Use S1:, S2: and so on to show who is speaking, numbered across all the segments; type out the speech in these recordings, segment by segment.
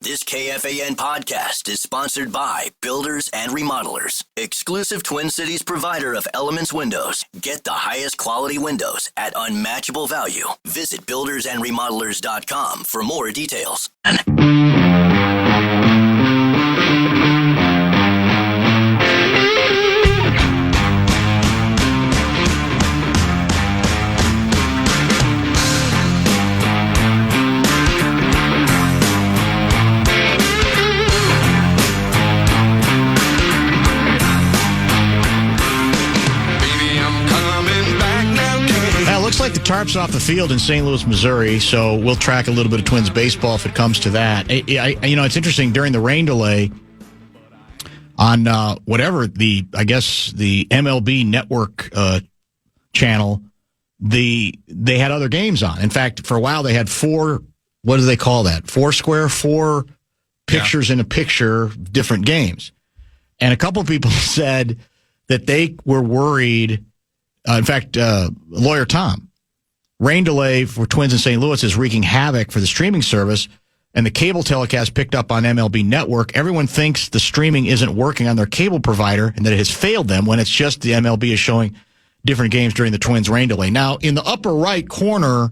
S1: This KFAN podcast is sponsored by Builders and Remodelers, exclusive Twin Cities provider of Elements Windows. Get the highest quality windows at unmatchable value. Visit buildersandremodelers.com for more details.
S2: Looks like the tarp's off the field in St. Louis, Missouri, so we'll track a little bit of Twins baseball if it comes to that. It's interesting, during the rain delay on the MLB network channel, they had other games on. In fact, for a while they had four pictures in a picture, different games. And a couple of people said that they were worried. In fact, lawyer Tom, rain delay for Twins in St. Louis is wreaking havoc for the streaming service, and the cable telecast picked up on MLB Network. Everyone thinks the streaming isn't working on their cable provider and that it has failed them when it's just the MLB is showing different games during the Twins rain delay. Now, in the upper right corner,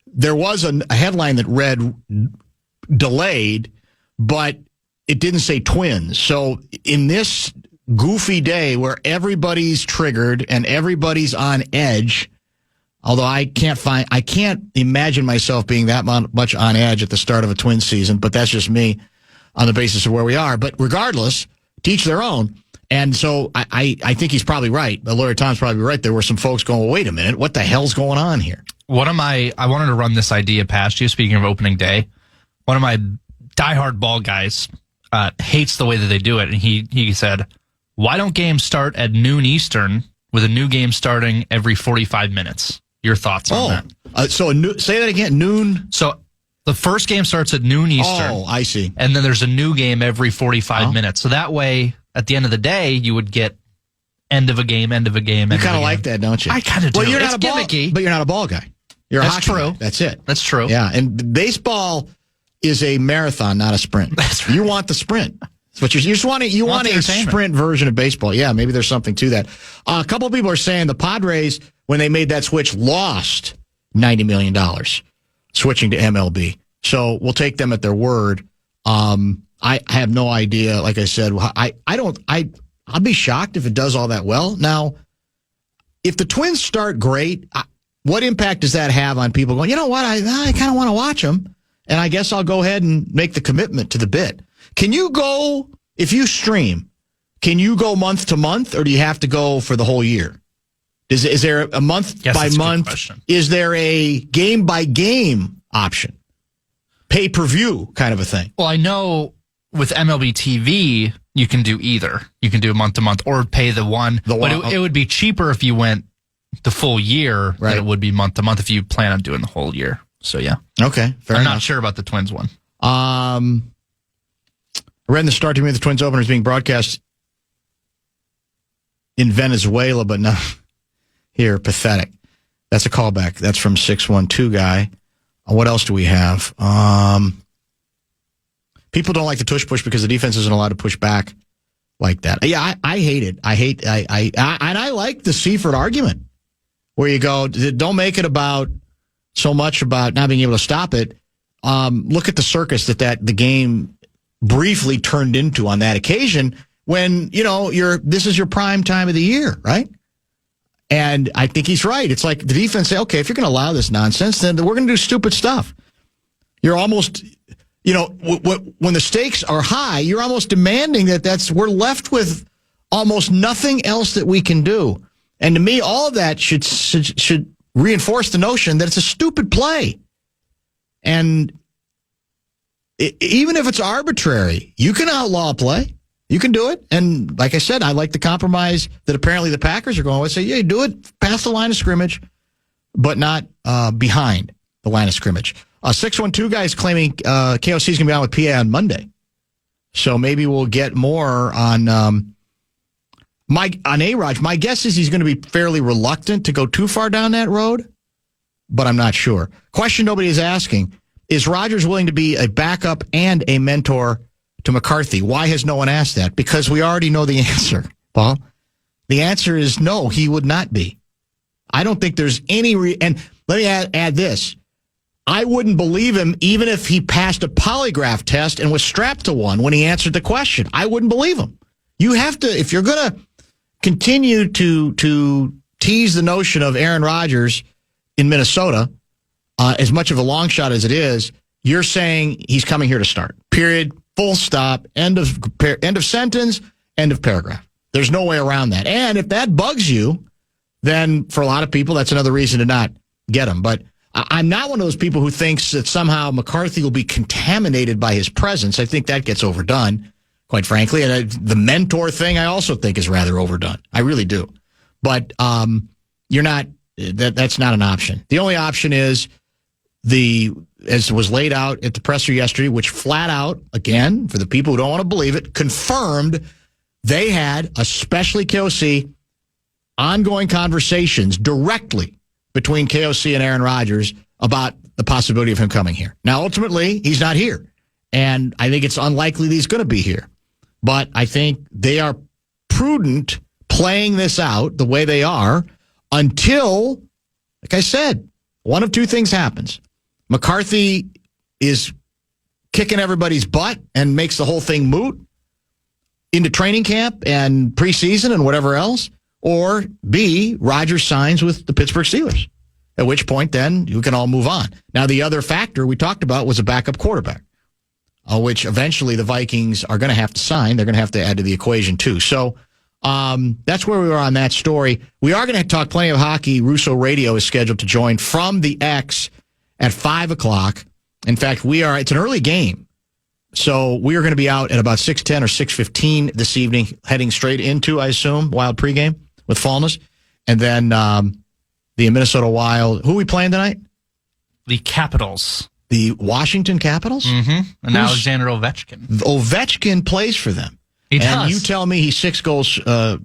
S2: there was a headline that read delayed, but it didn't say Twins. So in this goofy day where everybody's triggered and everybody's on edge, although I can't imagine myself being that much on edge at the start of a Twins season, but that's just me on the basis of where we are. But regardless, to each their own. And so I think he's probably right. Lawyer Tom's probably right. There were some folks going, well, wait a minute, what the hell's going on here?
S3: I wanted to run this idea past you, speaking of opening day. One of my diehard ball guys hates the way that they do it. And he said, why don't games start at noon Eastern with a new game starting every 45 minutes? Your thoughts on that?
S2: Say that again, noon?
S3: So the first game starts at noon Eastern.
S2: Oh, I see.
S3: And then there's a new game every 45 minutes. So that way, at the end of the day, you would get end of a game.
S2: You kind of like that, don't you?
S3: I kind of do.
S2: Well,
S3: It's gimmicky.
S2: But you're not a ball guy. You're a hockey
S3: true.
S2: guy. That's it.
S3: That's true.
S2: Yeah, and baseball is a marathon, not a sprint.
S3: That's right.
S2: You want the sprint. But you just want a sprint version of baseball. Yeah, maybe there's something to that. A couple of people are saying the Padres, when they made that switch, lost $90 million switching to MLB. So we'll take them at their word. I have no idea. Like I said, I'll be shocked if it does all that well. Now, if the Twins start great, what impact does that have on people going, you know what, I kind of want to watch them, and I guess I'll go ahead and make the commitment to the bit. Can you go, if you stream, can you go month to month, or do you have to go for the whole year? Is there a month by month? Is there a game by game option? Pay per view kind of a thing?
S3: Well, I know with MLB TV, you can do either. You can do month to month or pay the one. But it would be cheaper if you went the full year than it would be month to month if you plan on doing the whole year. So, yeah.
S2: Okay, fair enough.
S3: I'm not sure about the Twins one.
S2: I read in the Star Tribune the Twins opener is being broadcast in Venezuela, but not here. Pathetic. That's a callback. That's from 612 guy. What else do we have? People don't like the tush push because the defense isn't allowed to push back like that. Yeah, I hate it. And I like the Seifert argument where you go, don't make it about so much about not being able to stop it. Look at the circus that the game briefly turned into on that occasion when, this is your prime time of the year, right? And I think he's right. It's like the defense say, okay, if you're going to allow this nonsense, then we're going to do stupid stuff. You're almost, when the stakes are high, you're almost demanding we're left with almost nothing else that we can do. And to me, all of that should reinforce the notion that it's a stupid play. And even if it's arbitrary, you can outlaw a play. You can do it. And like I said, I like the compromise that apparently the Packers are going to say, yeah, do it past the line of scrimmage, but not behind the line of scrimmage. 612 guy is claiming KOC is going to be on with PA on Monday. So maybe we'll get more on A-Raj. My guess is he's going to be fairly reluctant to go too far down that road, but I'm not sure. Question nobody is asking. is Rodgers willing to be a backup and a mentor to McCarthy? Why has no one asked that? Because we already know the answer, Paul. The answer is no, he would not be. I don't think there's any and let me add this. I wouldn't believe him even if he passed a polygraph test and was strapped to one when he answered the question. I wouldn't believe him. You have to, if you're going to continue to tease the notion of Aaron Rodgers in Minnesota, as much of a long shot as it is, you're saying he's coming here to start. Period. Full stop. End of sentence. End of paragraph. There's no way around that. And if that bugs you, then for a lot of people, that's another reason to not get him. But I'm not one of those people who thinks that somehow McCarthy will be contaminated by his presence. I think that gets overdone, quite frankly. And the mentor thing I also think is rather overdone. I really do. But you're not. That's not an option. The only option is as was laid out at the presser yesterday, which flat out, again, for the people who don't want to believe it, confirmed they had, especially KOC, ongoing conversations directly between KOC and Aaron Rodgers about the possibility of him coming here. Now, ultimately, he's not here. And I think it's unlikely that he's going to be here. But I think they are prudent playing this out the way they are until, like I said, one of two things happens. McCarthy is kicking everybody's butt and makes the whole thing moot into training camp and preseason and whatever else. Or B, Rodgers signs with the Pittsburgh Steelers, at which point then you can all move on. Now, the other factor we talked about was a backup quarterback, which eventually the Vikings are going to have to sign. They're going to have to add to the equation, too. So that's where we are on that story. We are going to talk plenty of hockey. Russo Radio is scheduled to join from the X at 5 o'clock. In fact, it's an early game. So we are going to be out at about 6:10 or 6:15 this evening, heading straight into, I assume, Wild pregame with Fallness. And then the Minnesota Wild. Who are we playing tonight?
S3: The Capitals.
S2: The Washington Capitals?
S3: Mm-hmm. And Alexander Ovechkin.
S2: Ovechkin plays for them.
S3: He does.
S2: And you tell me he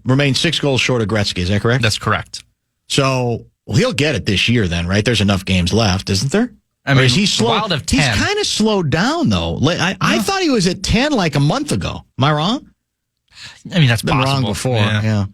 S2: remains 6 goals short of Gretzky. Is that correct?
S3: That's correct.
S2: So he'll get it this year then, right? There's enough games left, isn't there?
S3: I mean,
S2: is he slow?
S3: Wild of 10.
S2: He's kind of slowed down, though. I thought he was at 10 like a month ago. Am I wrong?
S3: I mean, that's
S2: been
S3: possible.
S2: Wrong before. Yeah.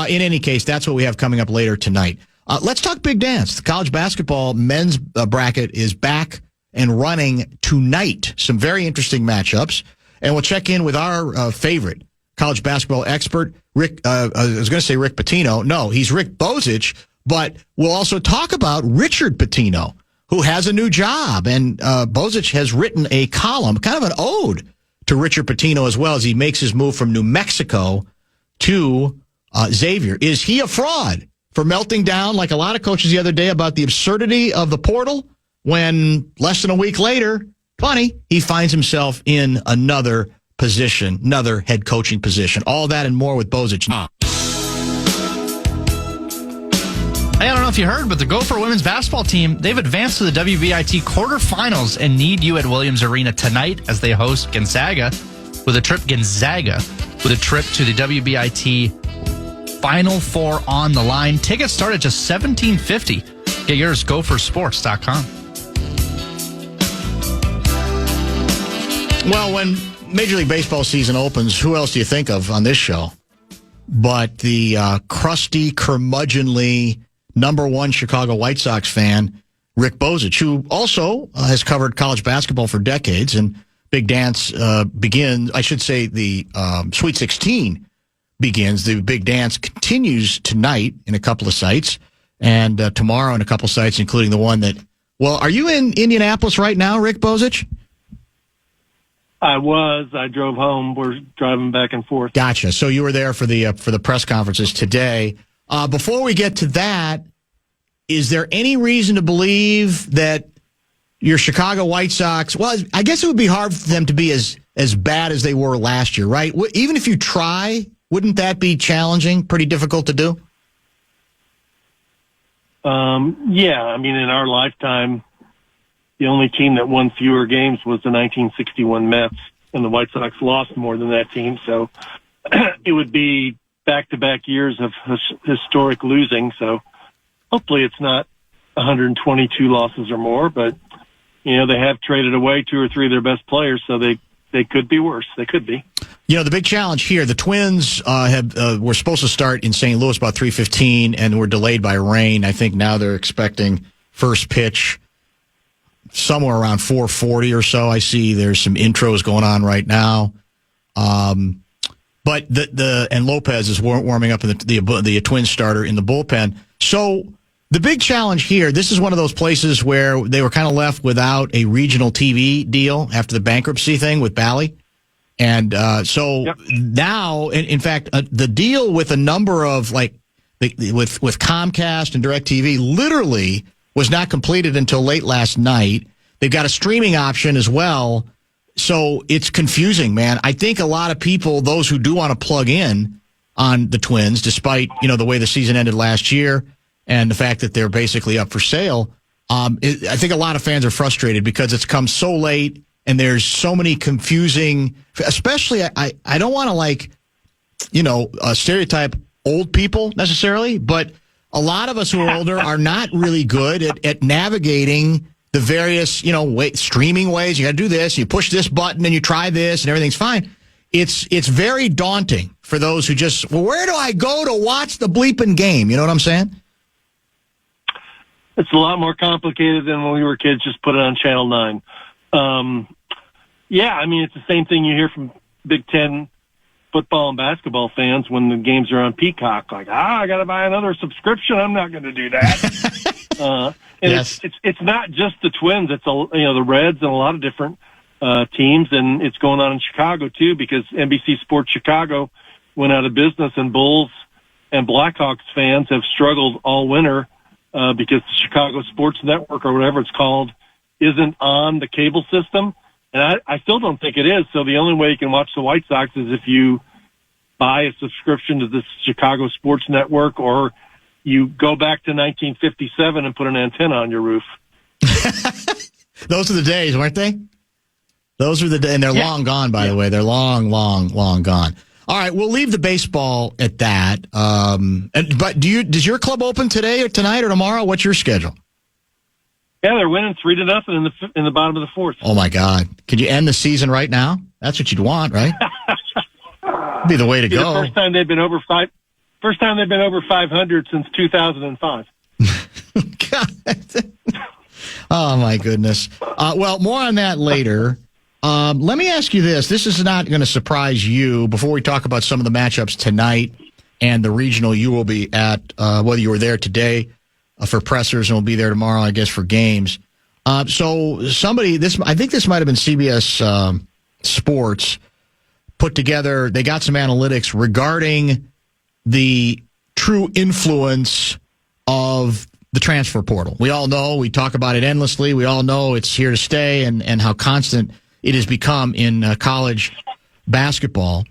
S2: In any case, that's what we have coming up later tonight. Let's talk Big Dance. The college basketball men's bracket is back and running tonight. Some very interesting matchups. And we'll check in with our favorite college basketball expert, Rick. I was going to say Rick Pitino. No, he's Rick Bozich. But we'll also talk about Richard Pitino, who has a new job. And Bozich has written a column, kind of an ode to Richard Pitino as well, as he makes his move from New Mexico to Xavier. Is he a fraud for melting down like a lot of coaches the other day about the absurdity of the portal when less than a week later, funny, he finds himself in another position, another head coaching position? All that and more with Bozich.
S3: Hey, I don't know if you heard, but the Gopher women's basketball team, they've advanced to the WBIT quarterfinals and need you at Williams Arena tonight as they host Gonzaga with a trip to the WBIT Final Four on the line. Tickets start at just $17.50. Get yours, gophersports.com.
S2: Well, when Major League Baseball season opens, who else do you think of on this show but the crusty, curmudgeonly number one Chicago White Sox fan, Rick Bozich, who also has covered college basketball for decades. And Big Dance begins, I should say the Sweet 16 begins. The Big Dance continues tonight in a couple of sites and tomorrow in a couple of sites, including the one that, well, are you in Indianapolis right now, Rick Bozich?
S4: I was. I drove home. We're driving back and forth.
S2: Gotcha. So you were there for the press conferences today. Before we get to that, is there any reason to believe that your Chicago White Sox, well, I guess it would be hard for them to be as bad as they were last year, right? Even if you try, wouldn't that be challenging, pretty difficult to do?
S4: Yeah. I mean, in our lifetime, the only team that won fewer games was the 1961 Mets, and the White Sox lost more than that team. So it would be back-to-back years of historic losing. So hopefully it's not 122 losses or more, but they have traded away 2 or 3 of their best players, so they could be worse. They could be.
S2: The big challenge here, the Twins were supposed to start in St. Louis about 3:15 and were delayed by rain. I think now they're expecting first pitch somewhere around 4:40 or so. I see there's some intros going on right now. But and Lopez is warming up in the Twins starter in the bullpen. So the big challenge here, this is one of those places where they were kind of left without a regional TV deal after the bankruptcy thing with Bally. And now, in fact, the deal with a number of with Comcast and DirecTV literally was not completed until late last night. They've got a streaming option as well. So it's confusing, man. I think a lot of people, those who do want to plug in on the Twins, despite, the way the season ended last year and the fact that they're basically up for sale, I think a lot of fans are frustrated because it's come so late and there's so many confusing, especially I don't want to stereotype old people necessarily, but a lot of us who are older are not really good at navigating the various, streaming ways. You got to do this, you push this button and you try this and everything's fine. It's very daunting for those who just, where do I go to watch the bleeping game? You know what I'm saying?
S4: It's a lot more complicated than when we were kids. Just put it on Channel 9. It's the same thing you hear from Big Ten football and basketball fans when the games are on Peacock. Like, I got to buy another subscription. I'm not going to do that.
S2: Yes.
S4: It's not just the Twins. It's the Reds and a lot of different teams, and it's going on in Chicago too because NBC Sports Chicago went out of business, and Bulls and Blackhawks fans have struggled all winter because the Chicago Sports Network or whatever it's called isn't on the cable system. And I still don't think it is. So the only way you can watch the White Sox is if you buy a subscription to the Chicago Sports Network or you go back to 1957 and put an antenna on your roof.
S2: Those are the days, weren't they? Those are the days, and they're long gone, by the way. They're long, long, long gone. All right, we'll leave the baseball at that. But does your club open today or tonight or tomorrow? What's your schedule?
S4: Yeah, they're winning 3-0 in the bottom of the fourth.
S2: Oh my God! Could you end the season right now? That's what you'd want, right? Be the way to go.
S4: The first time they've been over 500 since 2005.
S2: God. Oh my goodness. Well, more on that later. Let me ask you this. This is not going to surprise you. Before we talk about some of the matchups tonight and the regional you will be at, whether you were there today for pressers and will be there tomorrow, I guess, for games. So somebody, I think this might have been CBS Sports, put together, they got some analytics regarding the true influence of the transfer portal. We all know, we talk about it endlessly. We all know it's here to stay and how constant it has become in college basketball.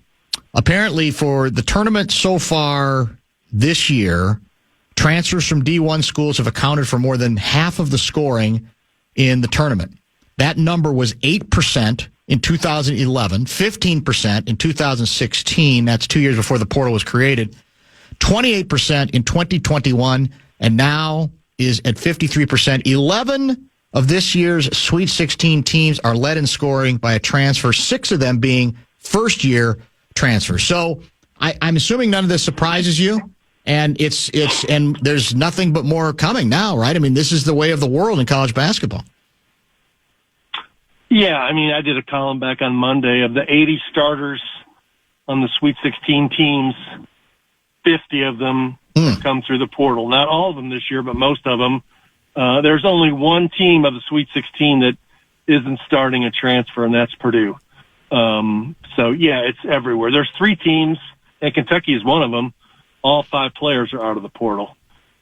S2: Apparently, for the tournament so far this year, transfers from D1 schools have accounted for more than half of the scoring in the tournament. That number was 8% in 2011, 15% in 2016. That's 2 years before the portal was created. 28% in 2021, and now is at 53%. 11 of this year's Sweet 16 teams are led in scoring by a transfer, 6 of them being first-year transfers. So I'm assuming none of this surprises you, and and there's nothing but more coming now, right? I mean, this is the way of the world in college basketball.
S4: Yeah, I mean, I did a column back on Monday of the 80 starters on the Sweet 16 teams. 50 of them have come through the portal. Not all of them this year, but most of them. There's only one team of the Sweet 16 that isn't starting a transfer, and that's Purdue. So, yeah, it's everywhere. There's 3 teams, and Kentucky is one of them. All 5 players are out of the portal.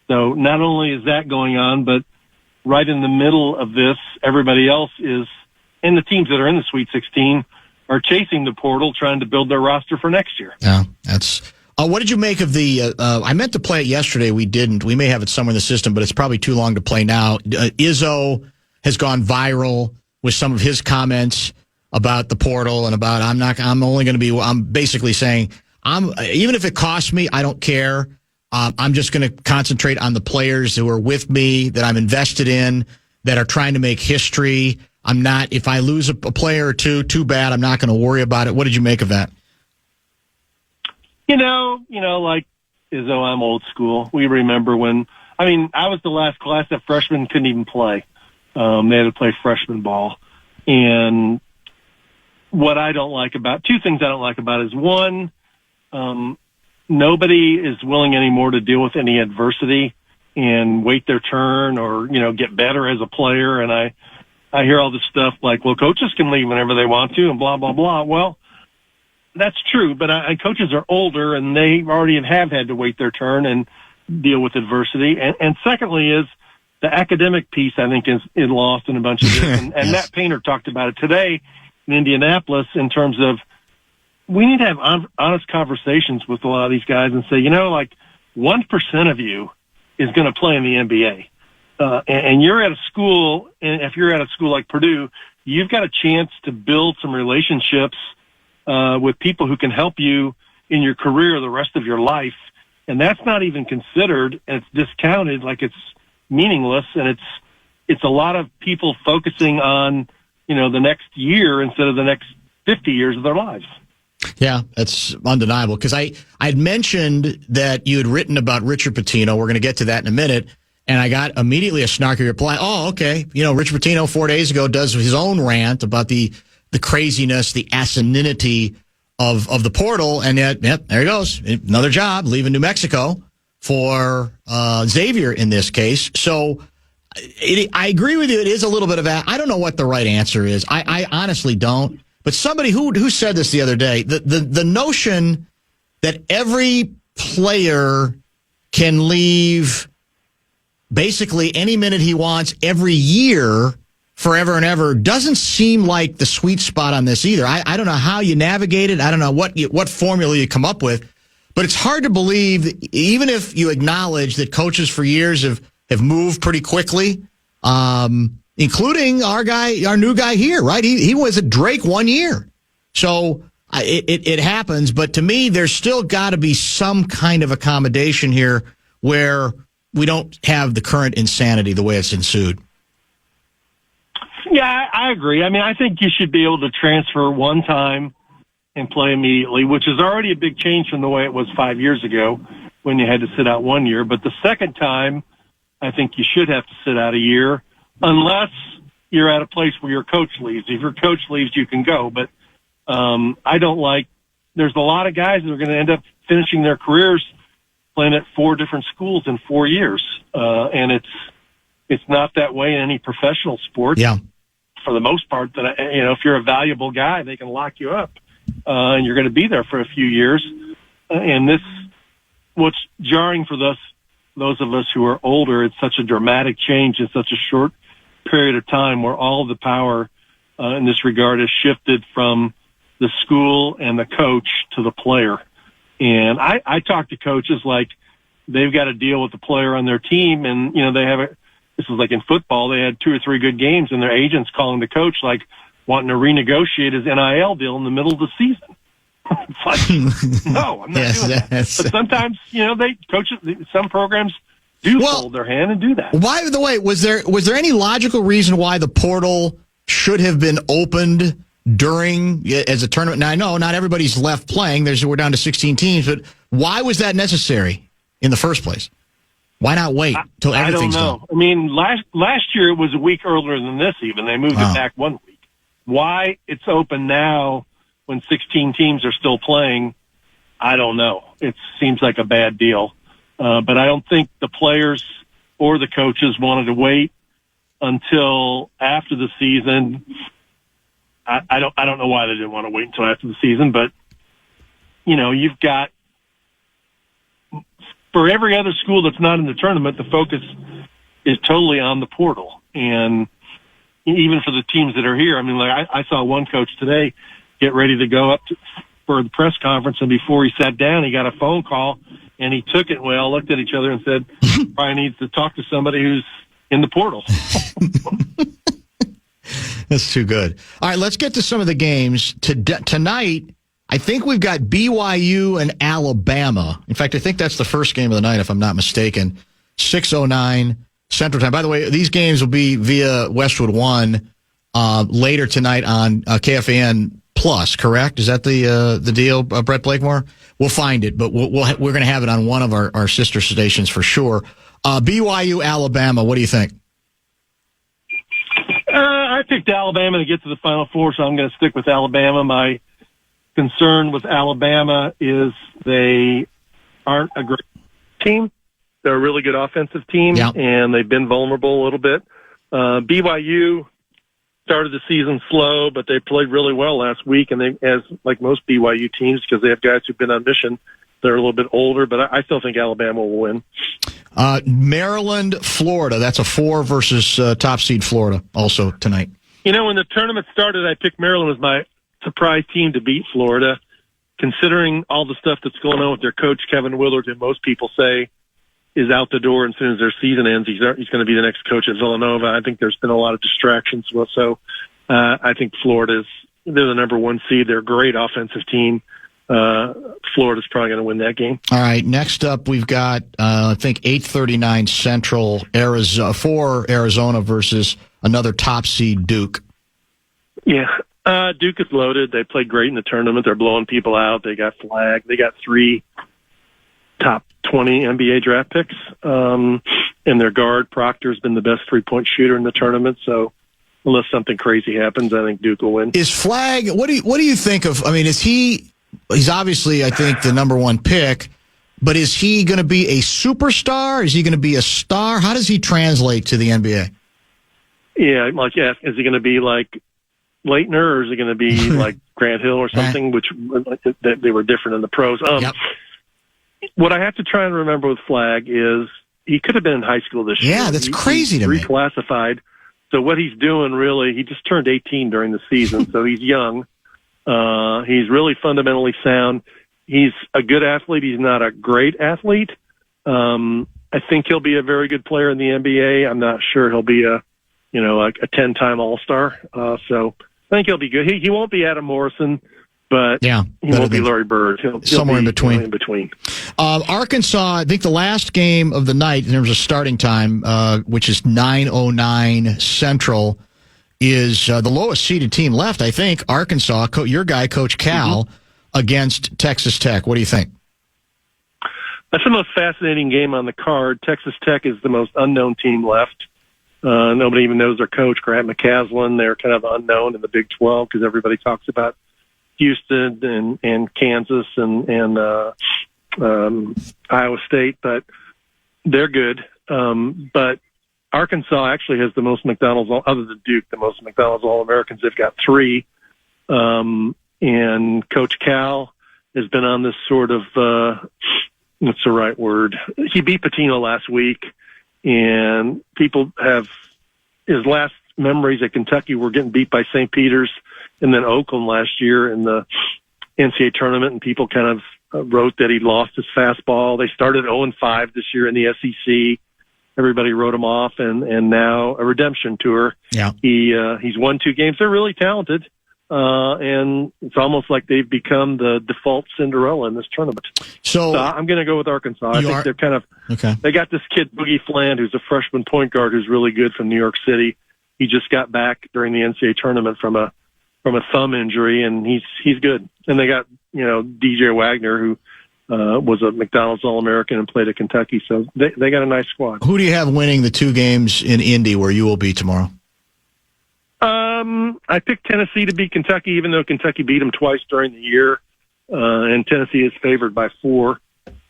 S4: So not only is that going on, but right in the middle of this, everybody else is, and the teams that are in the Sweet 16 are chasing the portal, trying to build their roster for next year.
S2: Yeah, that's... what did you make of the, I meant to play it yesterday, we didn't. We may have it somewhere in the system, but it's probably too long to play now. Izzo has gone viral with some of his comments about the portal and about, I'm basically saying, even if it costs me, I don't care. I'm just going to concentrate on the players who are with me, that I'm invested in, that are trying to make history. I'm not, if I lose a player or two, too bad. I'm not going to worry about it. What did you make of that?
S4: Like as though I'm old school. We remember when, I was the last class that freshmen couldn't even play. They had to play freshman ball. And what I don't like about, two things I don't like about is one, nobody is willing anymore to deal with any adversity and wait their turn or, get better as a player. And I hear all this stuff like, well, coaches can leave whenever they want to and blah, blah, blah. Well, that's true, but coaches are older and they already have had to wait their turn and deal with adversity. And secondly is the academic piece, I think, is lost in a bunch of this. And
S2: Yes.
S4: Matt Painter talked about it today in Indianapolis in terms of we need to have honest conversations with a lot of these guys and say, 1% of you is going to play in the NBA. And you're at a school, and if you're at a school like Purdue, you've got a chance to build some relationships with people who can help you in your career the rest of your life. And that's not even considered, and it's discounted like it's meaningless, and it's a lot of people focusing on, the next year instead of the next 50 years of their lives.
S2: Yeah, that's undeniable. Because I'd mentioned that you had written about Richard Pitino. We're going to get to that in a minute. And I got immediately a snarky reply. Oh, okay. Richard Pitino 4 days ago does his own rant about the craziness, the asininity of the portal. And yet, there he goes. Another job, leaving New Mexico for Xavier in this case. So I agree with you. It is a little bit of that. I don't know what the right answer is. I honestly don't. But somebody who said this the other day, the notion that every player can leave basically any minute he wants every year forever and ever doesn't seem like the sweet spot on this either. I don't know how you navigate it. I don't know what formula you come up with, but it's hard to believe, even if you acknowledge that coaches for years have moved pretty quickly, including our new guy here, right? He was at Drake 1 year. So it happens, but to me, there's still got to be some kind of accommodation here where we don't have the current insanity the way it's ensued.
S4: Yeah, I agree. I think you should be able to transfer one time and play immediately, which is already a big change from the way it was 5 years ago when you had to sit out 1 year. But the second time, I think you should have to sit out a year unless you're at a place where your coach leaves. If your coach leaves, you can go. But I don't like – there's a lot of guys that are going to end up finishing their careers playing at 4 different schools in 4 years. And it's not that way in any professional sport.
S2: Yeah.
S4: For the most part, that if you're a valuable guy, they can lock you up, and you're going to be there for a few years. And what's jarring for those of us who are older, it's such a dramatic change in such a short period of time, where all of the power in this regard has shifted from the school and the coach to the player. And I talk to coaches like they've got to deal with the player on their team, and they have this is like in football, they had 2 or 3 good games and their agents calling the coach like wanting to renegotiate his NIL deal in the middle of the season. It's like, no, I'm not doing that. But sometimes, some programs do hold their hand and do that.
S2: By the way, was there any logical reason why the portal should have been opened during as a tournament? Now, I know not everybody's left playing. We're down to 16 teams, but why was that necessary in the first place? Why not wait till everything's done?
S4: I don't know. Last year it was a week earlier than this even. They moved it back 1 week. Why it's open now when 16 teams are still playing, I don't know. It seems like a bad deal. But I don't think the players or the coaches wanted to wait until after the season. I don't know why they didn't want to wait until after the season, but you've got, for every other school that's not in the tournament, the focus is totally on the portal. And even for the teams that are here, I saw one coach today get ready to go up for the press conference, and before he sat down, he got a phone call, and he took it. We all looked at each other and said, probably needs to talk to somebody who's in the portal.
S2: That's too good. All right, let's get to some of the games. Tonight, I think we've got BYU and Alabama. In fact, I think that's the first game of the night, if I'm not mistaken. 6:09 Central Time. By the way, these games will be via Westwood One later tonight on KFAN Plus, correct? Is that the deal, Brett Blakemore? We'll find it, but we're going to have it on one of our sister stations for sure. BYU, Alabama, what do you think?
S4: I picked Alabama to get to the Final Four, so I'm going to stick with Alabama. My concern with Alabama is they aren't a great team. They're a really good offensive team, and they've been vulnerable a little bit. BYU started the season slow, but they played really well last week, and they, as like most BYU teams, because they have guys who've been on mission, they're a little bit older, but I still think Alabama will win.
S2: Maryland, Florida. That's a 4 versus top seed Florida also tonight.
S4: You know, when the tournament started, I picked Maryland as my surprise team to beat Florida, considering all the stuff that's going on with their coach, Kevin Willard, who most people say is out the door as soon as their season ends. He's going to be the next coach at Villanova. I think there's been a lot of distractions. So I think they're the number 1 seed. They're a great offensive team. Florida's probably going to win that game.
S2: All right. Next up, we've got, I think 8:39 Central, Arizona versus another top seed Duke.
S4: Yeah. Duke is loaded. They played great in the tournament. They're blowing people out. They got flagged. They got 3 top 20 NBA draft picks. And their guard, Proctor's been the best 3-point shooter in the tournament. So unless something crazy happens, I think Duke will win.
S2: Is Flagg, what do you think of, I mean, he's obviously, I think, the number 1 pick, but is he going to be a superstar? Is he going to be a star? How does he translate to the NBA?
S4: Yeah, is he going to be like Leitner, or is he going to be like Grant Hill or something, which they were different in the pros? What I have to try and remember with Flagg is he could have been in high school this year.
S2: Yeah, that's crazy to me.
S4: Reclassified. So what he's doing really, he just turned 18 during the season, so he's young. He's really fundamentally sound. He's a good athlete. He's not a great athlete. I think he'll be a very good player in the NBA. I'm not sure he'll be a 10-time All-Star. So I think he'll be good. He won't be Adam Morrison, but he won't be Larry Bird. He'll
S2: somewhere
S4: be
S2: in between. Arkansas, I think the last game of the night in terms of starting time, which is 9:09 Central, is the lowest seeded team left, I think. Arkansas, your guy, Coach Cal, against Texas Tech. What do you think?
S4: That's the most fascinating game on the card. Texas Tech is the most unknown team left. Nobody even knows their coach, Grant McCasland. They're kind of unknown in the Big 12 because everybody talks about Houston and Kansas and Iowa State, but they're good. But Arkansas actually has the most McDonald's, other than Duke, the most McDonald's All-Americans. They've got 3. And Coach Cal has been on this sort of, what's the right word? He beat Pitino last week, and people have his last memories at Kentucky were getting beat by St. Peter's and then Oakland last year in the NCAA tournament, and people kind of wrote that he lost his fastball. They started 0-5 this year in the SEC. Everybody wrote him off, and now a redemption tour. Yeah, he's won 2 games. They're really talented, and it's almost like they've become the default Cinderella in this tournament. So I'm going to go with Arkansas. I think they're kind of They got this kid Boogie Fland, who's a freshman point guard, who's really good from New York City. He just got back during the NCAA tournament from a thumb injury, and he's good. And they got DJ Wagner, who was a McDonald's All-American and played at Kentucky. So they got a nice squad.
S2: Who do you have winning the 2 games in Indy where you will be tomorrow?
S4: I picked Tennessee to beat Kentucky, even though Kentucky beat them twice during the year. And Tennessee is favored by 4.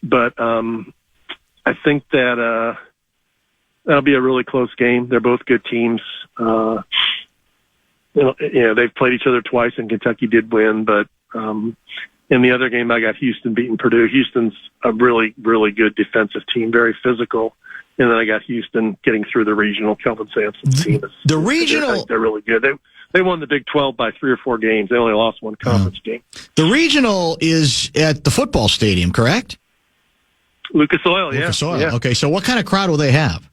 S4: But I think that that'll be a really close game. They're both good teams. They've played each other twice, and Kentucky did win, but in the other game, I got Houston beating Purdue. Houston's a really, really good defensive team, very physical. And then I got Houston getting through the regional. Kelvin Sampson's team
S2: the regional.
S4: They're really good. They won the Big 12 by 3 or 4 games. They only lost 1 conference game.
S2: The regional is at the football stadium, correct?
S4: Lucas Oil, yeah.
S2: Lucas Oil.
S4: Yeah.
S2: Okay, so what kind of crowd will they have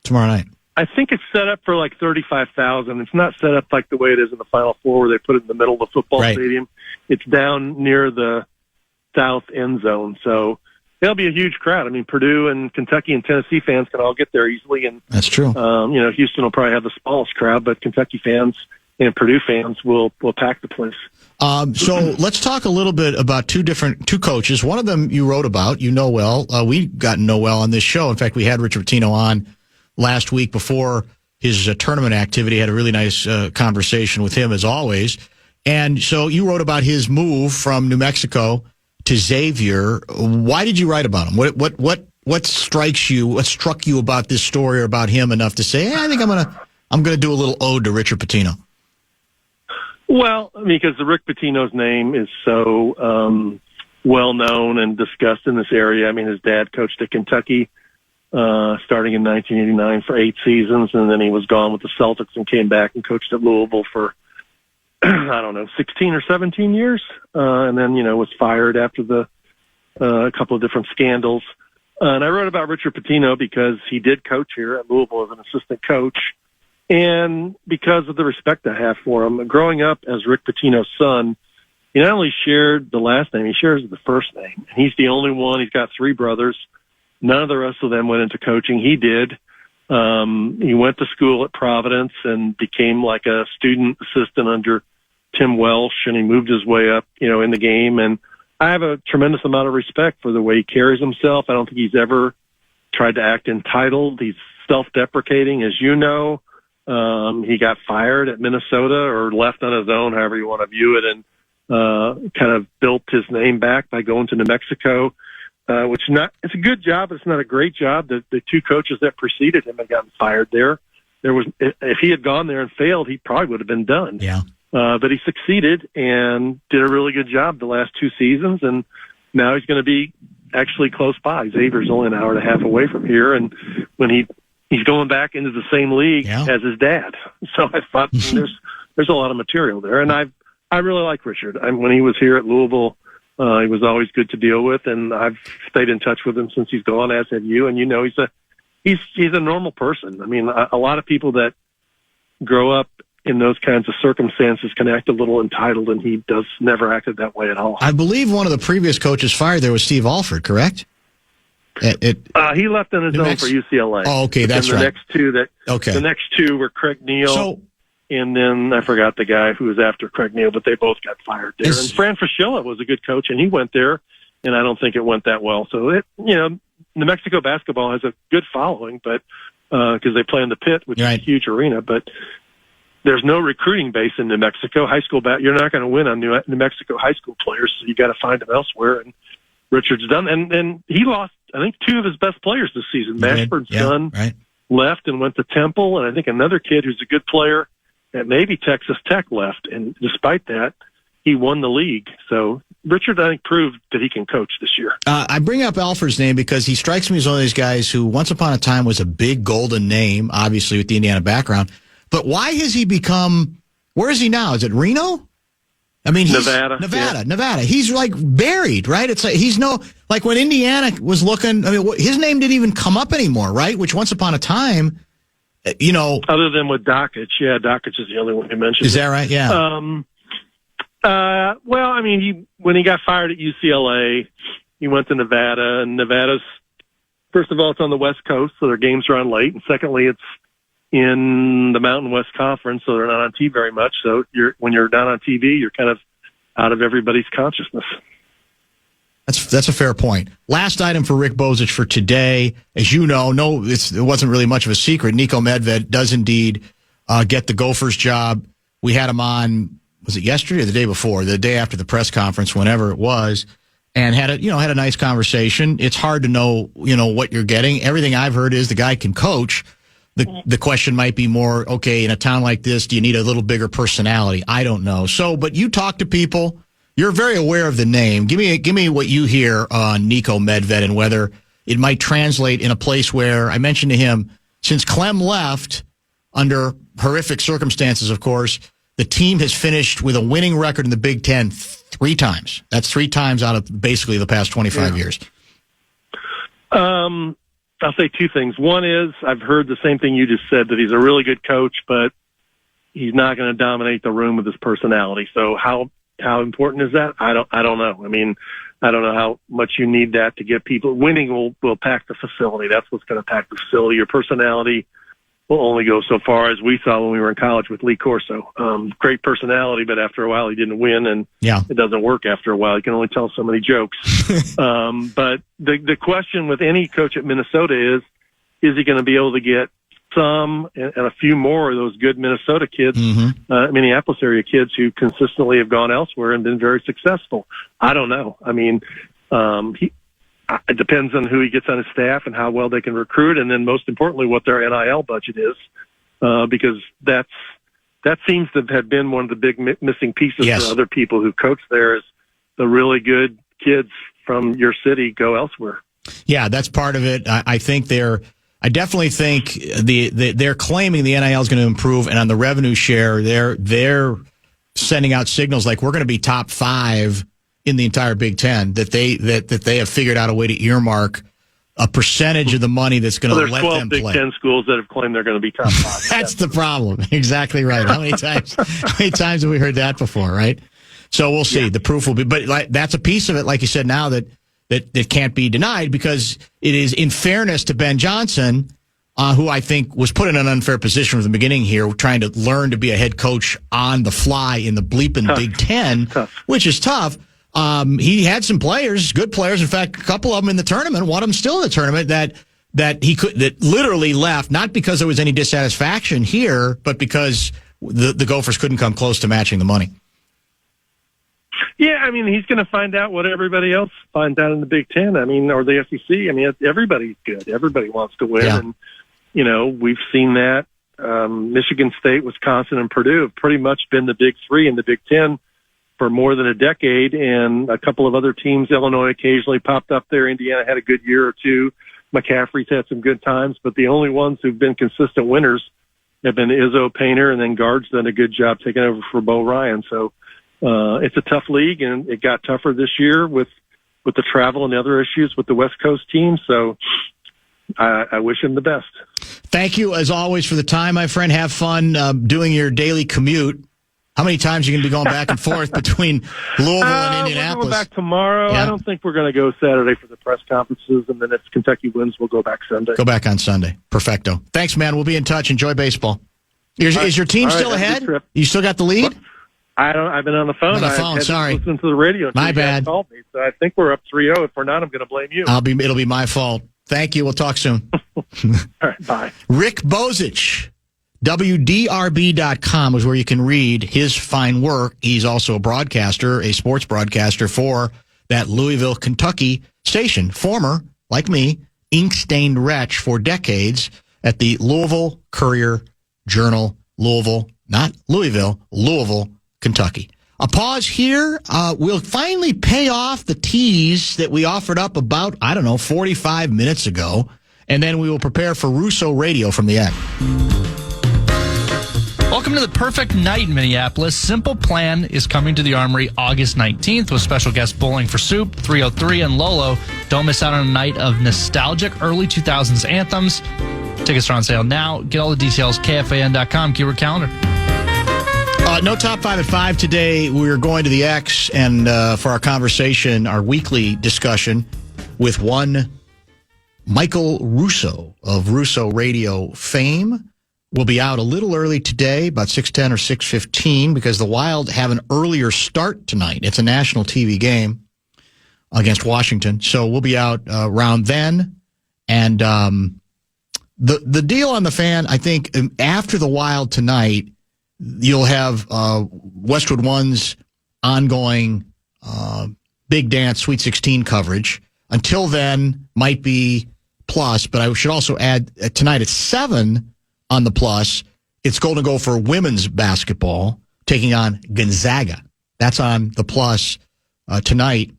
S2: tomorrow night?
S4: I think it's set up for like 35,000. It's not set up like the way it is in the Final Four, where they put it in the middle of the football stadium. It's down near the south end zone. So It'll be a huge crowd. I mean, Purdue and Kentucky and Tennessee fans can all get there easily, and
S2: That's true.
S4: Houston will probably have the smallest crowd, but Kentucky fans and Purdue fans will pack the place.
S2: So let's talk a little bit about two coaches. One of them you wrote about, you know well. We got to know well on this show. In fact, we had Richard Pitino on last week before his tournament activity. Had a really nice conversation with him, as always. And so you wrote about his move from New Mexico to Xavier. Why did you write about him? What strikes you? What struck you about this story or about him enough to say, I think I'm gonna do a little ode to Richard Pitino?
S4: Well, I mean, because the Rick Pitino's name is so well known and discussed in this area. I mean, his dad coached at Kentucky starting in 1989 for 8 seasons, and then he was gone with the Celtics and came back and coached at Louisville for 16 or 17 years, and then was fired after a couple of different scandals. And I wrote about Richard Pitino because he did coach here at Louisville as an assistant coach. And because of the respect I have for him, growing up as Rick Pitino's son, he not only shared the last name, he shares the first name. And he's the only one. He's got 3 brothers. None of the rest of them went into coaching. He did. He went to school at Providence and became like a student assistant under Tim Welsh, and he moved his way up, in the game. And I have a tremendous amount of respect for the way he carries himself. I don't think he's ever tried to act entitled. He's self-deprecating, as you know. He got fired at Minnesota or left on his own, however you want to view it, and kind of built his name back by going to New Mexico, it's a good job, but it's not a great job. The 2 coaches that preceded him had gotten fired there. If he had gone there and failed, he probably would have been done.
S2: Yeah.
S4: But he succeeded and did a really good job the last 2 seasons, and now he's going to be actually close by. Xavier's only an hour and a half away from here, and when he's going back into the same league as his dad. So I thought there's a lot of material there, and I really like Richard. When he was here at Louisville, he was always good to deal with, and I've stayed in touch with him since he's gone, as have you. And he's a normal person. I mean, a lot of people that grow up in those kinds of circumstances can act a little entitled, and he never acted that way at all.
S2: I believe one of the previous coaches fired there was Steve Alford, correct?
S4: He left on his own for UCLA.
S2: Oh, okay, that's right.
S4: The next two were Craig Neal, and then I forgot the guy who was after Craig Neal, but they both got fired there. And Fran Fraschilla was a good coach, and he went there, and I don't think it went that well. So New Mexico basketball has a good following, but because they play in the Pit, which is a huge arena, but there's no recruiting base in New Mexico. High school you're not going to win on New Mexico high school players, so you got to find them elsewhere. And Richard's done, and he lost, I think, 2 of his best players this season. Mashburn's son left and went to Temple, and I think another kid who's a good player at maybe Texas Tech left. And despite that, he won the league. So Richard, I think, proved that he can coach this year.
S2: I bring up Alford's name because he strikes me as one of these guys who once upon a time was a big golden name, obviously with the Indiana background. But why has he become, where is he now? Is it Reno? I mean, Nevada. He's like buried, right? It's like like when Indiana was looking, I mean, his name didn't even come up anymore, right? Which once upon a time,
S4: Other than with Dockich. Yeah, Dockich is the only one you mentioned.
S2: Is that right? Yeah.
S4: Well, I mean, when he got fired at UCLA, he went to Nevada, and Nevada's, first of all, it's on the West Coast, so their games are on late, and secondly, it's in the Mountain West Conference, so they're not on TV very much. So when you're not on TV, you're kind of out of everybody's consciousness.
S2: That's a fair point. Last item for Rick Bozich for today. As you know, it wasn't really much of a secret. Niko Medved does indeed get the Gophers job. We had him on, was it yesterday or the day before? The day after the press conference, whenever it was, and had a nice conversation. It's hard to know, what you're getting. Everything I've heard is the guy can coach. The question might be more, okay, in a town like this, do you need a little bigger personality? I don't know. But you talk to people. You're very aware of the name. Give me what you hear on Niko Medved and whether it might translate in a place where, I mentioned to him, since Clem left, under horrific circumstances, of course, the team has finished with a winning record in the Big Ten 3 times. That's 3 times out of basically the past 25 years.
S4: I'll say 2 things. One is I've heard the same thing you just said, that he's a really good coach, but he's not going to dominate the room with his personality. So how important is that? I don't know. I mean, I don't know how much you need that to get people. Winning will pack the facility. That's what's going to pack the facility. Your personality will only go so far, as we saw when we were in college with Lee Corso. Great personality, but after a while he didn't win, and it doesn't work after a while. You can only tell so many jokes. But the question with any coach at Minnesota is he going to be able to get some and a few more of those good Minnesota kids, Minneapolis area kids who consistently have gone elsewhere and been very successful? I don't know. I mean, it depends on who he gets on his staff and how well they can recruit, and then most importantly, what their NIL budget is, because that seems to have been one of the big missing pieces for other people who coach there, is the really good kids from your city go elsewhere.
S2: Yeah, that's part of it. I definitely think they're claiming the NIL is going to improve, and on the revenue share, they're sending out signals like we're going to be top 5 in the entire Big Ten, that they have figured out a way to earmark a percentage of the money that's going to let them play.
S4: There's 12 Big Ten schools that have claimed they're going to be top 5.
S2: That's the problem. Exactly right. How many times have we heard that before, right? So we'll see. Yeah. The proof will be, but that's a piece of it, like you said, now that can't be denied, because it is, in fairness to Ben Johnson, who I think was put in an unfair position from the beginning here, trying to learn to be a head coach on the fly in the bleeping Big Ten, which is tough. He had some players, good players. In fact, a couple of them in the tournament, one of them still in the tournament, that literally left, not because there was any dissatisfaction here, but because the Gophers couldn't come close to matching the money.
S4: Yeah, I mean, he's going to find out what everybody else finds out in the Big Ten. I mean, or the SEC. I mean, everybody's good. Everybody wants to win. Yeah. And, we've seen that. Michigan State, Wisconsin, and Purdue have pretty much been the big 3 in the Big Ten for more than a decade. And a couple of other teams, Illinois occasionally popped up there. Indiana had a good year or two. McCaffrey's had some good times. But the only ones who've been consistent winners have been Izzo, Painter, and then guards done a good job taking over for Bo Ryan. So, it's a tough league, and it got tougher this year with the travel and the other issues with the West Coast team. So I wish him the best.
S2: Thank you, as always, for the time, my friend. Have fun doing your daily commute. How many times are you going to be going back and forth between Louisville and Indianapolis?
S4: We'll go back tomorrow. Yeah. I don't think we're going to go Saturday for the press conferences, and then if Kentucky wins, we'll go back Sunday.
S2: Go back on Sunday. Perfecto. Thanks, man. We'll be in touch. Enjoy baseball. Is your team still ahead? You still got the lead?
S4: What? I've been on the phone.
S2: Sorry.
S4: Listening to the radio.
S2: My bad.
S4: Called me, so I think we're up 3-0. If we're not, I'm going to blame you.
S2: It'll be my fault. Thank you. We'll talk soon.
S4: All right. Bye.
S2: Rick Bozich, WDRB.com is where you can read his fine work. He's also a sports broadcaster for that Louisville, Kentucky station. Former, like me, ink-stained wretch for decades at the Louisville Courier-Journal, Louisville, not Louisville, Louisville, Kentucky. A pause here. We'll finally pay off the tease that we offered up about, 45 minutes ago, and then we will prepare for Russo Radio from the end.
S3: Welcome to the perfect night in Minneapolis. Simple Plan is coming to the Armory August 19th with special guest Bowling for Soup, 303, and Lolo. Don't miss out on a night of nostalgic early 2000s anthems. Tickets are on sale now. Get all the details, KFAN.com, keyword calendar.
S2: No top 5 at 5 today. We're going to the X and for our conversation, our weekly discussion with one Michael Russo of Russo Radio fame. Will be out a little early today, about 6:10 or 6:15, because the Wild have an earlier start tonight. It's a national TV game against Washington, so we'll be out around then. And the deal on the Fan, I think, after the Wild tonight, you'll have Westwood One's ongoing Big Dance Sweet 16 coverage. Until then, might be Plus, but I should also add tonight at 7 on the Plus, it's Golden Gopher women's basketball taking on Gonzaga. That's on the Plus tonight.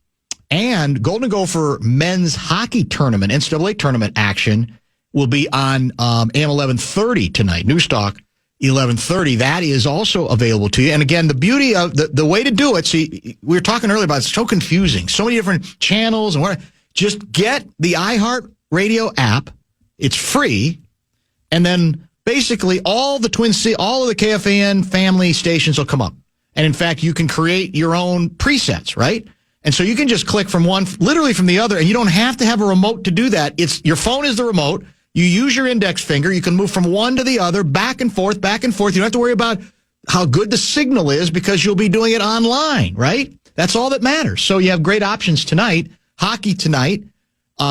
S2: And Golden Gopher men's hockey tournament, NCAA tournament action, will be on AM 1130 tonight. Newstalk 1130. That is also available to you. And again, the beauty of the way to do it, see, we were talking earlier about it's so confusing. So many different channels and what. Just get the iHeart Radio app. It's free. And then basically all of the KFAN family stations will come up. And in fact, you can create your own presets, right? And so you can just click from one, literally from the other, and you don't have to have a remote to do that. Your phone is the remote. You use your index finger. You can move from one to the other, back and forth, back and forth. You don't have to worry about how good the signal is because you'll be doing it online, right? That's all that matters. So you have great options tonight. Hockey tonight,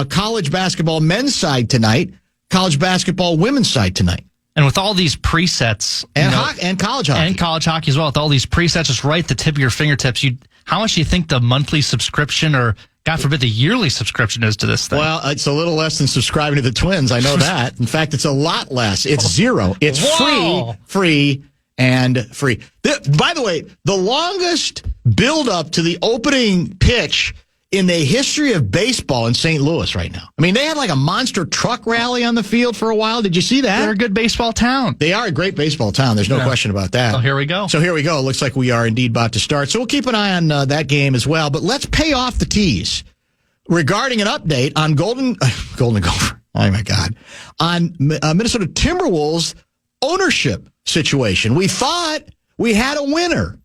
S2: college basketball men's side tonight, college basketball women's side tonight.
S3: And with all these presets.
S2: And college hockey.
S3: And college hockey as well. With all these presets just right at the tip of your fingertips, how much do you think the monthly subscription or, God forbid, the yearly subscription is to this thing?
S2: Well, it's a little less than subscribing to the Twins. I know that. In fact, it's a lot less. It's zero. It's free, and free. By the way, the longest build-up to the opening pitch in the history of baseball in St. Louis right now. I mean, they had like a monster truck rally on the field for a while. Did you see that?
S3: They're a good baseball town.
S2: They are a great baseball town. There's no question about that.
S3: So here we go.
S2: It looks like we are indeed about to start. So we'll keep an eye on that game as well. But let's pay off the tease regarding an update on Golden Gopher. Oh, my God. On Minnesota Timberwolves ownership situation. We thought we had a winner.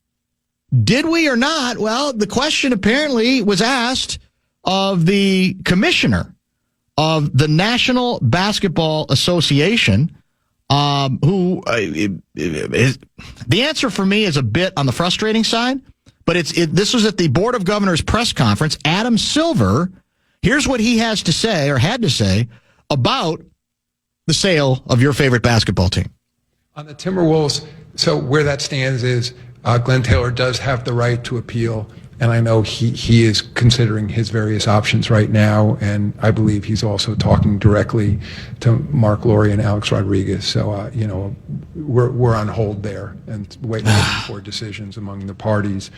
S2: Did we or not? Well, the question apparently was asked of the commissioner of the National Basketball Association, who the answer for me is a bit on the frustrating side, but this was at the Board of Governors press conference. Adam Silver, here's what he has to say, or had to say, about the sale of your favorite basketball team.
S5: On the Timberwolves, so where that stands is Glenn Taylor does have the right to appeal, and I know he is considering his various options right now, and I believe he's also talking directly to Mark Lowry and Alex Rodriguez. So, we're on hold there and waiting for decisions among the parties.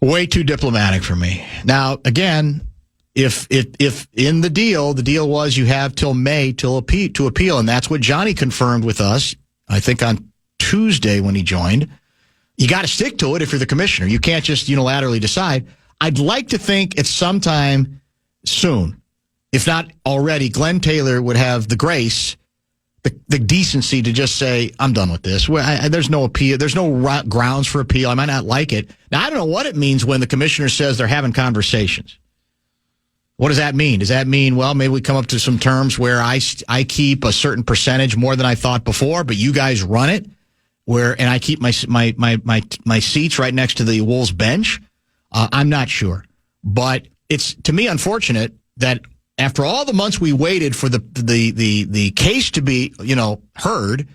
S2: Way too diplomatic for me. Now, again, if in the deal was you have till May to appeal, and that's what Johnny confirmed with us, I think on Tuesday when he joined. You got to stick to it if you're the commissioner. You can't just unilaterally decide. I'd like to think it's sometime soon, if not already, Glenn Taylor would have the grace, the decency to just say, I'm done with this. There's no appeal. There's no grounds for appeal. I might not like it. Now, I don't know what it means when the commissioner says they're having conversations. What does that mean? Does that mean, well, maybe we come up to some terms where I keep a certain percentage more than I thought before, but you guys run it? And I keep my seats right next to the Wolves bench. I'm not sure, but it's to me unfortunate that after all the months we waited for the case to be heard,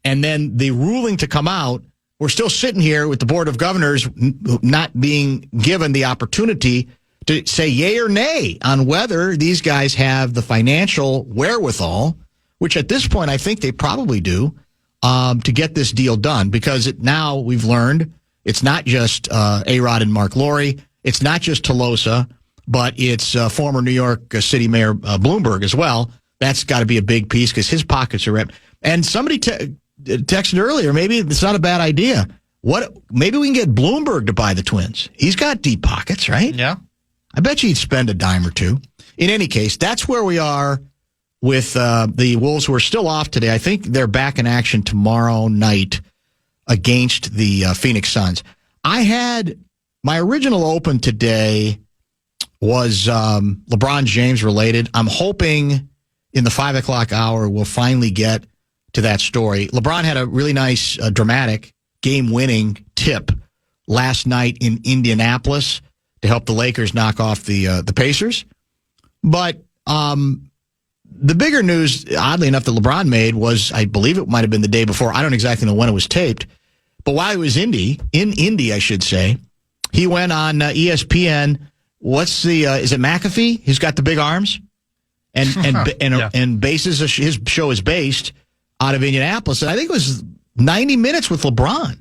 S2: and then the ruling to come out, we're still sitting here with the Board of Governors not being given the opportunity to say yay or nay on whether these guys have the financial wherewithal, which at this point I think they probably do. To get this deal done, because now we've learned it's not just A-Rod and Mark Lowry, it's not just Tolosa, but it's former New York City Mayor Bloomberg as well. That's got to be a big piece because his pockets are empty. And somebody texted earlier, maybe it's not a bad idea. Maybe we can get Bloomberg to buy the Twins. He's got deep pockets, right?
S3: Yeah.
S2: I bet you he'd spend a dime or two. In any case, that's where we are with the Wolves, who are still off today. I think they're back in action tomorrow night against the Phoenix Suns. I had my original open today was LeBron James related. I'm hoping in the 5 o'clock hour we'll finally get to that story. LeBron had a really nice, dramatic game-winning tip last night in Indianapolis to help the Lakers knock off the Pacers. But the bigger news, oddly enough, that LeBron made was, I believe it might have been the day before. I don't exactly know when it was taped. But while he was in Indy, I should say, he went on ESPN. Is it McAfee? He's got the big arms. And bases his show is based out of Indianapolis. And I think it was 90 minutes with LeBron.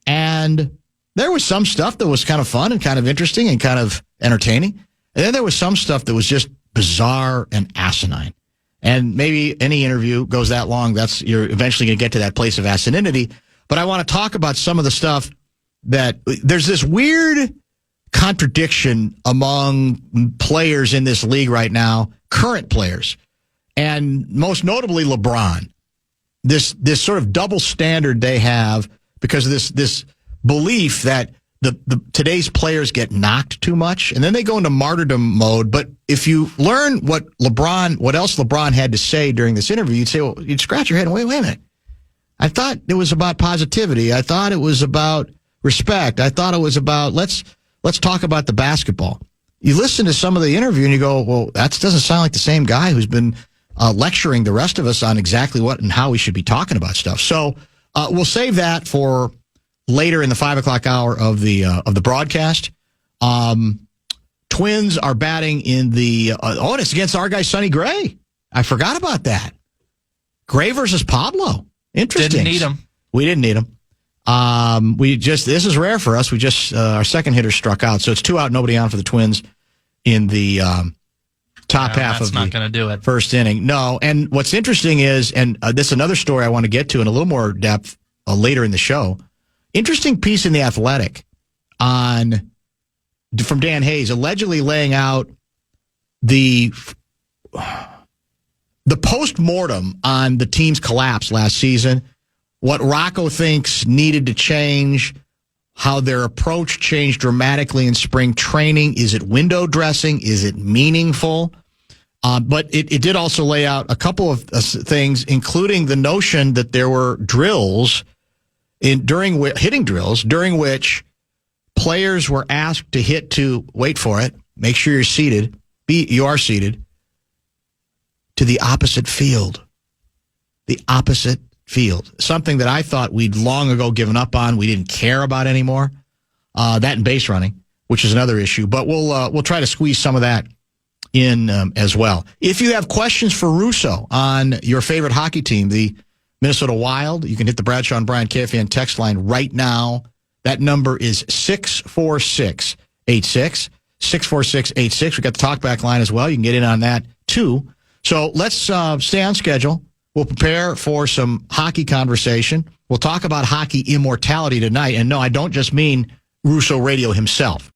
S2: And there was some stuff that was kind of fun and kind of interesting and kind of entertaining. And then there was some stuff that was just bizarre and asinine. And maybe any interview goes that long, you're eventually going to get to that place of asininity. But I want to talk about some of the stuff that there's this weird contradiction among players in this league right now, current players, and most notably LeBron. This sort of double standard they have because of this belief that today's players get knocked too much, and then they go into martyrdom mode. But if you learn what else LeBron had to say during this interview, you'd scratch your head and wait a minute. I thought it was about positivity. I thought it was about respect. I thought it was about let's talk about the basketball. You listen to some of the interview and you go, well, that doesn't sound like the same guy who's been lecturing the rest of us on exactly what and how we should be talking about stuff. So we'll save that for later in the 5 o'clock hour of the broadcast. Twins are batting in the and it's against our guy Sonny Gray. I forgot about that. Gray versus Pablo. Interesting.
S3: Didn't need him.
S2: We didn't need him. This is rare for us. We just our second hitter struck out, so it's 2 out, nobody on for the Twins in the top half of the first inning. No, and what's interesting is, and this is another story I want to get to in a little more depth later in the show. Interesting piece in The Athletic from Dan Hayes, allegedly laying out the post-mortem on the team's collapse last season, what Rocco thinks needed to change, how their approach changed dramatically in spring training. Is it window dressing? Is it meaningful? But it did also lay out a couple of things, including the notion that there were drills hitting drills during which players were asked to hit to, wait for it, make sure you're seated, you are seated, to the opposite field. The opposite field. Something that I thought we'd long ago given up on, we didn't care about anymore. That and base running, which is another issue. But we'll try to squeeze some of that in as well. If you have questions for Russo on your favorite hockey team, the Minnesota Wild, you can hit the Bradshaw and Bryan KFAN text line right now. That number is 64686. 64686. We got the talkback line as well. You can get in on that too. So let's stay on schedule. We'll prepare for some hockey conversation. We'll talk about hockey immortality tonight. And no, I don't just mean Russo Radio himself.